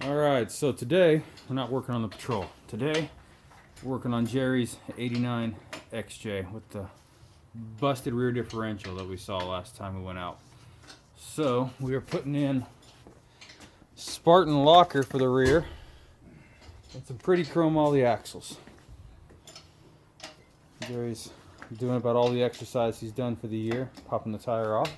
Alright, so today we're not working on the Patrol. Today we're working on Jerry's 89 XJ with the busted rear differential that we saw last time we went out. So we are putting in Spartan locker for the rear and some pretty chrome all the axles. Jerry's doing about all the exercise he's done for the year, popping the tire off.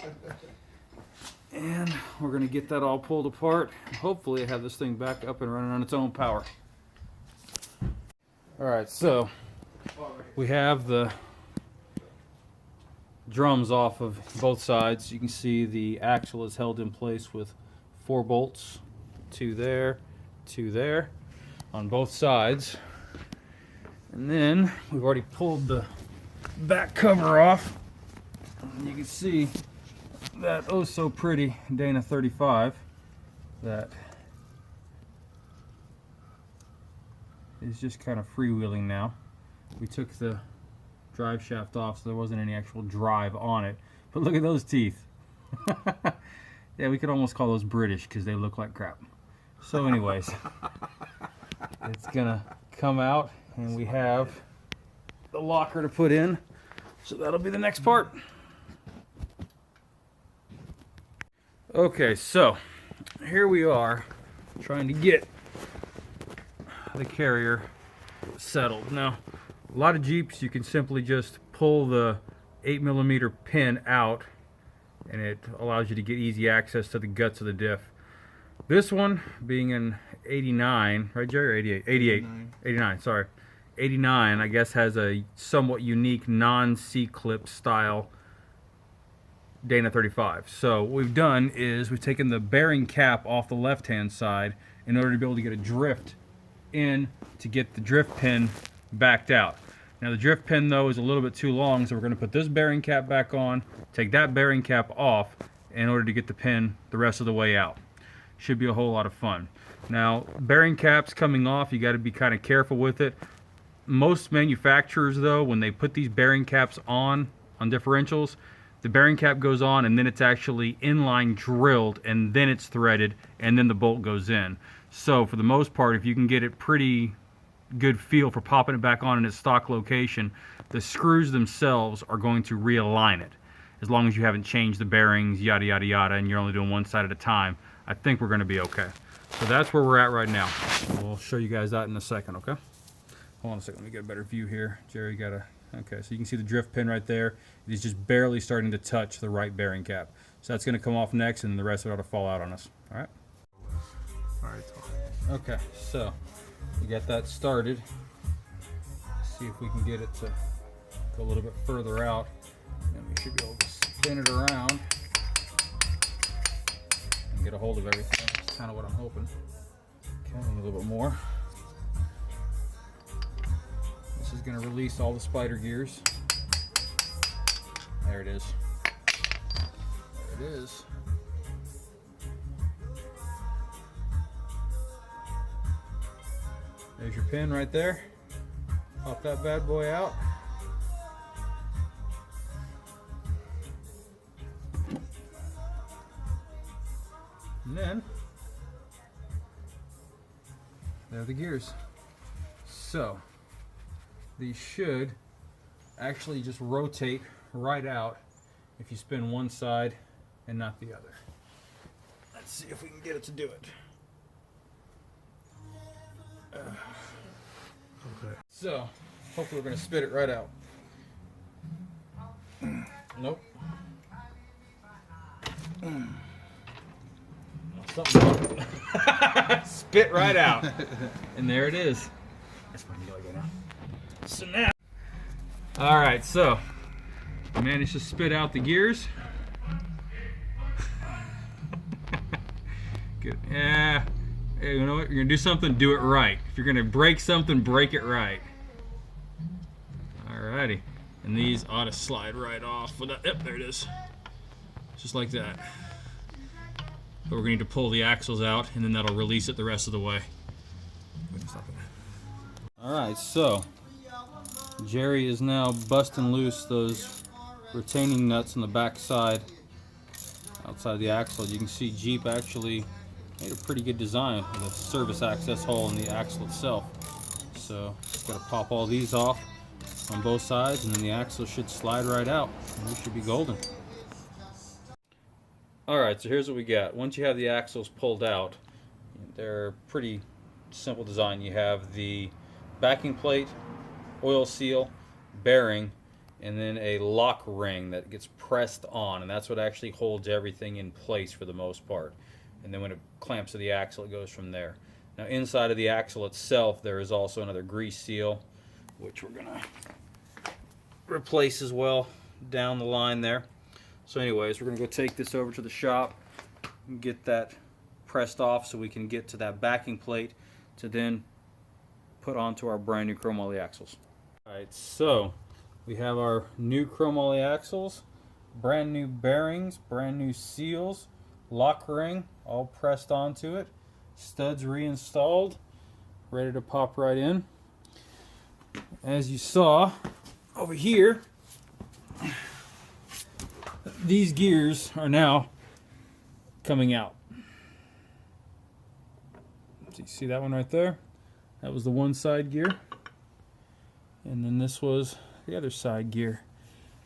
And we're going to get that all pulled apart and hopefully have this thing back up and running on its own power. Alright, so we have the drums off of both sides. You can see the axle is held in place with 4 bolts, 2 there, 2 there on both sides. And then we've already pulled the back cover off. And you can see that oh so pretty Dana 35 that is just kind of freewheeling now. We took the drive shaft off so there wasn't any actual drive on it, but look at those teeth. Yeah, we could almost call those British because they look like crap. So anyways, it's gonna come out and we have the locker to put in, so that'll be the next part. Okay, so here we are trying to get the carrier settled. Now, a lot of Jeeps you can simply just pull the 8mm pin out and it allows you to get easy access to the guts of the diff. This one being an 89, right Jerry, or 88? 88. 89, sorry. 89, I guess, has a somewhat unique non-C-clip style Dana 35. So what we've done is we've taken the bearing cap off the left-hand side in order to be able to get a drift in to get the drift pin backed out. Now the drift pin though is a little bit too long, so we're going to put this bearing cap back on, take that bearing cap off in order to get the pin the rest of the way out. Should be a whole lot of fun. Now bearing caps coming off, you got to be kind of careful with it. Most manufacturers though, when they put these bearing caps on differentials, the bearing cap goes on and then it's actually inline drilled and then it's threaded and then the bolt goes in. So for the most part, if you can get it pretty good feel for popping it back on in its stock location, the screws themselves are going to realign it. As long as you haven't changed the bearings, yada yada yada, and you're only doing one side at a time, I think we're going to be okay. So that's where we're at right now. We'll show you guys that in a second, okay? Hold on a second, let me get a better view here. Jerry got a... Okay, so you can see the drift pin right there. It is just barely starting to touch the right bearing cap. So that's going to come off next, and the rest of it ought to fall out on us. All right? All right. Okay, so we got that started. Let's see if we can get it to go a little bit further out. And we should be able to spin it around and get a hold of everything. That's kind of what I'm hoping. Okay, a little bit more. This is going to release all the spider gears. There it is. There it is. There's your pin right there. Pop that bad boy out. And then, there are the gears. So, these should actually just rotate right out if you spin one side and not the other. Let's see if we can get it to do it. Okay. So, hopefully we're going to spit it right out. Nope. Something spit right out. And there it is. That's my go now. So now, all right, so I managed to spit out the gears. Good. Yeah. Hey, you know what? You're gonna do something, do it right. If you're gonna break something, break it right. Alrighty. And these ought to slide right off. Yep, there it is. Just like that. But we're gonna need to pull the axles out, and then that'll release it the rest of the way. Alright, so Jerry is now busting loose those retaining nuts on the back side outside the axle. You can see Jeep actually made a pretty good design with a service access hole in the axle itself. So just got to pop all these off on both sides, and then the axle should slide right out, and we should be golden. Alright, so here's what we got. Once you have the axles pulled out, they're pretty simple design. You have the backing plate, oil seal, bearing, and then a lock ring that gets pressed on, and that's what actually holds everything in place for the most part. And then when it clamps to the axle, it goes from there. Now inside of the axle itself, there is also another grease seal, which we're gonna replace as well down the line there. So anyways, we're gonna go take this over to the shop and get that pressed off so we can get to that backing plate to then put onto our brand new chromoly axles. Alright, so we have our new chromoly axles, brand new bearings, brand new seals, lock ring all pressed onto it, studs reinstalled, ready to pop right in. As you saw over here, these gears are now coming out. So you see that one right there? That was the one side gear. And then this was the other side gear.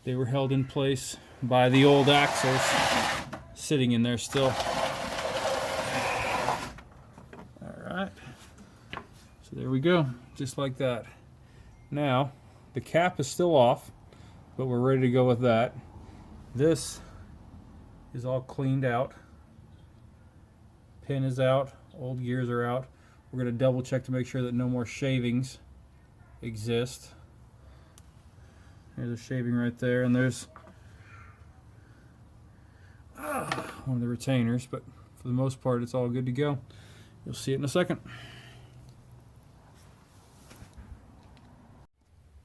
They were held in place by the old axles sitting in there still. Alright. So there we go. Just like that. Now, the cap is still off, but we're ready to go with that. This is all cleaned out. Pin is out. Old gears are out. We're going to double check to make sure that no more shavings exist. There's a shaving right there, and there's one of the retainers, but for the most part it's all good to go. You'll see it in a second.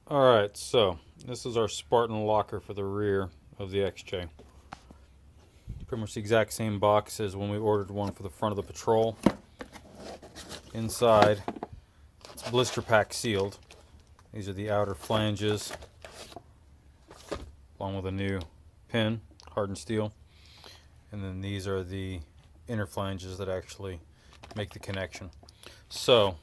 Alright, so this is our Spartan locker for the rear of the XJ. Pretty much the exact same box as when we ordered one for the front of the Patrol. Inside, it's blister pack sealed. These are the outer flanges, along with a new pin, hardened steel. And then these are the inner flanges that actually make the connection. So,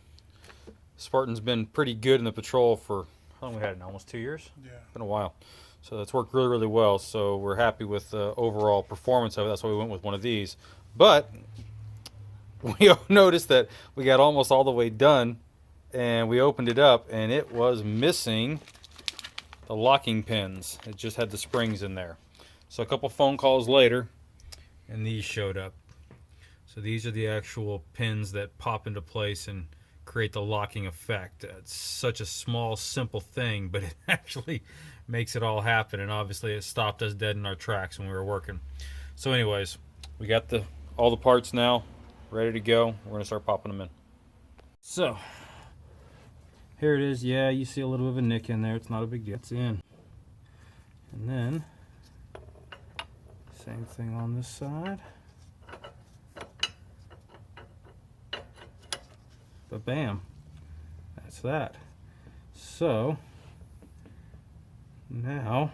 Spartan's been pretty good in the Patrol for, how long we had it now? Almost 2 years? Yeah. It's been a while. So that's worked really, really well. So we're happy with the overall performance of it. That's why we went with one of these. But we noticed that we got almost all the way done, and we opened it up, and it was missing the locking pins. It just had the springs in there. So a couple phone calls later, and these showed up. So these are the actual pins that pop into place and create the locking effect. It's such a small, simple thing, but it actually makes it all happen, and obviously it stopped us dead in our tracks when we were working. So anyways, we got all the parts now ready to go. We're going to start popping them in. So here it is. Yeah, you see a little bit of a nick in there. It's not a big deal. It's in. And then same thing on this side. But bam, that's that. So now,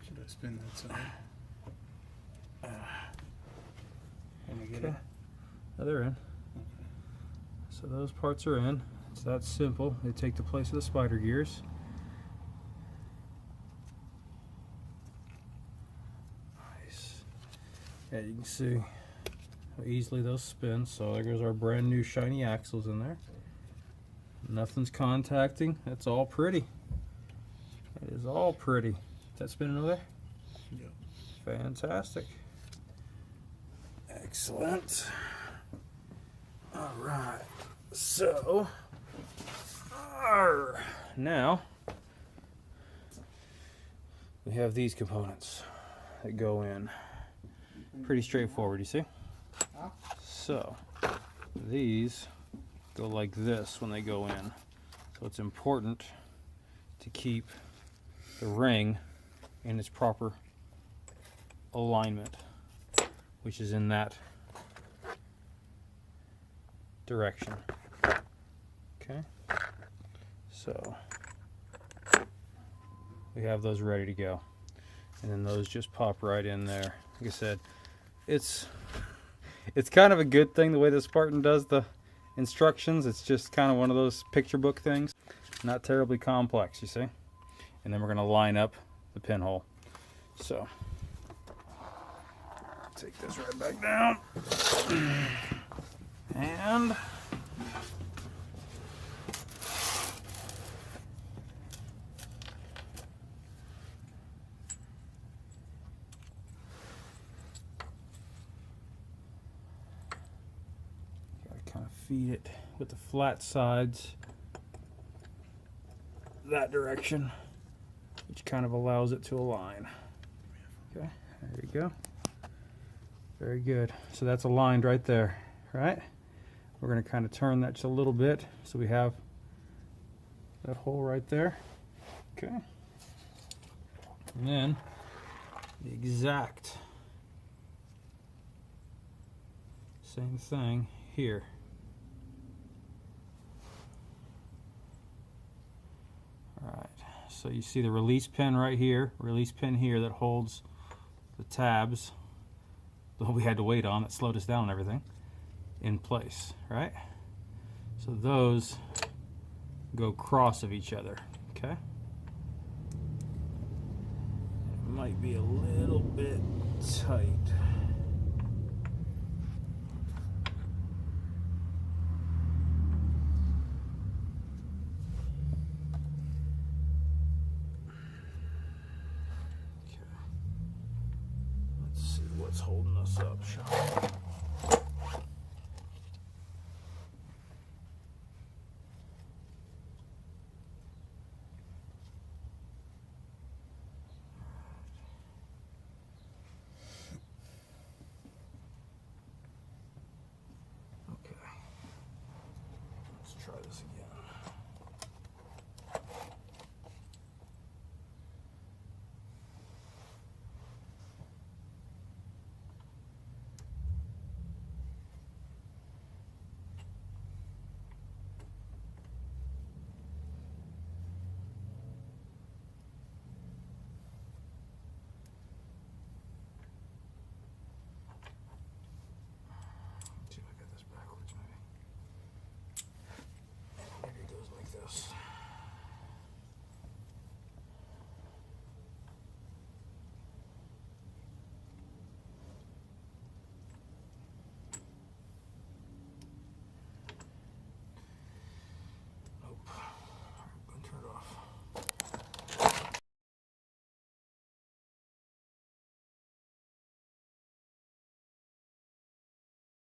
Should I spin that side? let me get it. Oh, they're in. Okay. So those parts are in. It's that simple. They take the place of the spider gears. Nice. Yeah, you can see how easily those spin. So there goes our brand new shiny axles in there. Nothing's contacting. That's all pretty. It is all pretty. Is that spinning over there? Yep. Fantastic. Excellent. All right. So, now we have these components that go in. Pretty straightforward, you see? So, these go like this when they go in. So it's important to keep the ring in its proper alignment, which is in that direction. Okay, so we have those ready to go, and then those just pop right in there. Like I said, it's It's kind of a good thing the way the Spartan does the instructions. It's just kind of one of those picture book things. Not terribly complex, you see. And then we're going to line up the pinhole. So, take this right back down. And gotta kind of feed it with the flat sides that direction, which kind of allows it to align. Okay, there you go. Very good. So that's aligned right there, right? We're going to kind of turn that just a little bit so we have that hole right there. Okay. And then the exact same thing here. All right. So you see the release pin right here, release pin here that holds the tabs that we had to wait on, that slowed us down and everything, in place, right? So those go cross of each other, okay? It might be a little bit tight. Okay. Let's see what's holding us up, shall we?